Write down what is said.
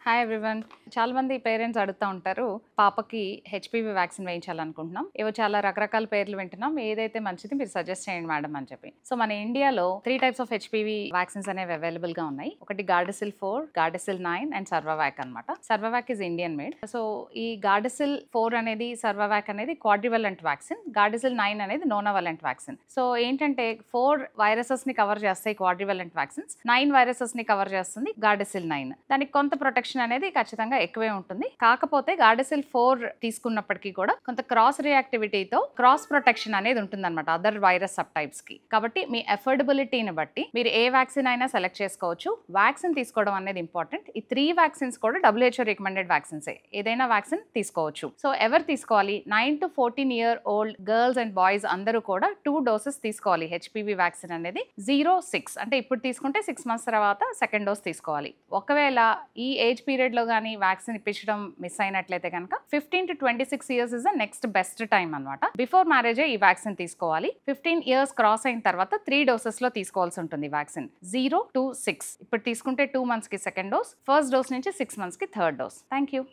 Hi everyone. చాలా మంది parents అడుగుతూ ఉంటారు, పాపకి హెచ్పివి వ్యాక్సిన్ వేయించాలనుకుంటున్నాం, ఏవో చాలా రకరకాల పేర్లు వింటున్నాం, ఏదైతే మంచిది మీరు సజెస్ట్ చేయండి మేడం అని చెప్పి. సో మన ఇండియాలో 3 టైప్స్ ఆఫ్ హెచ్పివి వ్యాక్సిన్స్ అనేవి అవైలబుల్ గా ఉన్నాయి. ఒకటి గార్డసిల్ 4, గార్డసిల్ 9 అండ్ సర్వవాక్ అనమాట. సర్వవాక్ ఇస్ ఇండియన్ మేడ్. సో ఈ గార్డసిల్ 4 అనేది, సర్వవాక్ అనేది క్వాడ్రివలెంట్ వ్యాక్సిన్, గార్డసిల్ 9 అనేది నోనోవలెంట్ వ్యాక్సిన్. సో ఏంటంటే 4 వైరసెస్ ని కవర్ చేస్తాయి క్వాడ్రివలెంట్ వ్యాక్సిన్స్, 9 వైరసెస్ ని కవర్ చేస్తుంది గార్డసిల్ 9. దానికి కొంత ప్రొటెక్షన్ అనేది ఖచ్చితంగా ఎక్కువే ఉంటుంది. కాకపోతే గార్డసిల్ 4 తీసుకున్నప్పటికీ కూడా కొంత క్రాస్ రియాక్టివిటీతో క్రాస్ ప్రొటెక్షన్ అనేది ఉంటుంది అనమాట అదర్ వైరస్ సబ్ టైప్స్ కి. కాబట్టి మీ అఫోర్డబిలిటీని బట్టి మీరు ఏ వ్యాక్సిన్ అయినా సెలెక్ట్ చేసుకోవచ్చు. వ్యాక్సిన్ తీసుకోవడం అనేది ఇంపార్టెంట్. ఈ 3 వ్యాక్సిన్స్ కూడా WHO రికమెండెడ్ వ్యాక్సిన్సే, ఏదైనా వ్యాక్సిన్ తీసుకోవచ్చు. సో ఎవరు తీసుకోవాలి? 9 to 14 year old girls and boys అందరూ కూడా 2 doses తీసుకోవాలి. హెచ్పివి వ్యాక్సిన్ అనేది 0-6 అంటే ఇప్పుడు తీసుకుంటే 6 months తర్వాత సెకండ్ డోస్ తీసుకోవాలి. ఒకవేళ ఈ ఏజ్ పీరియడ్ లో కానీ వ్యాక్సిన్ ఇప్పించడం మిస్ అయినట్లయితే కనుక 15 to 26 years is the next best time అనమాట. బిఫోర్ మ్యారేజే ఈ వ్యాక్సిన్ తీసుకోవాలి. 15 years క్రాస్ అయిన తర్వాత 3 doses లో తీసుకోవాల్సి ఉంటుంది వ్యాక్సిన్. 0 to 6 ఇప్పుడు తీసుకుంటే 2 months కి సెకండ్ డోస్, ఫస్ట్ డోస్ నుంచి 6 months కి థర్డ్ డోస్. Thank you.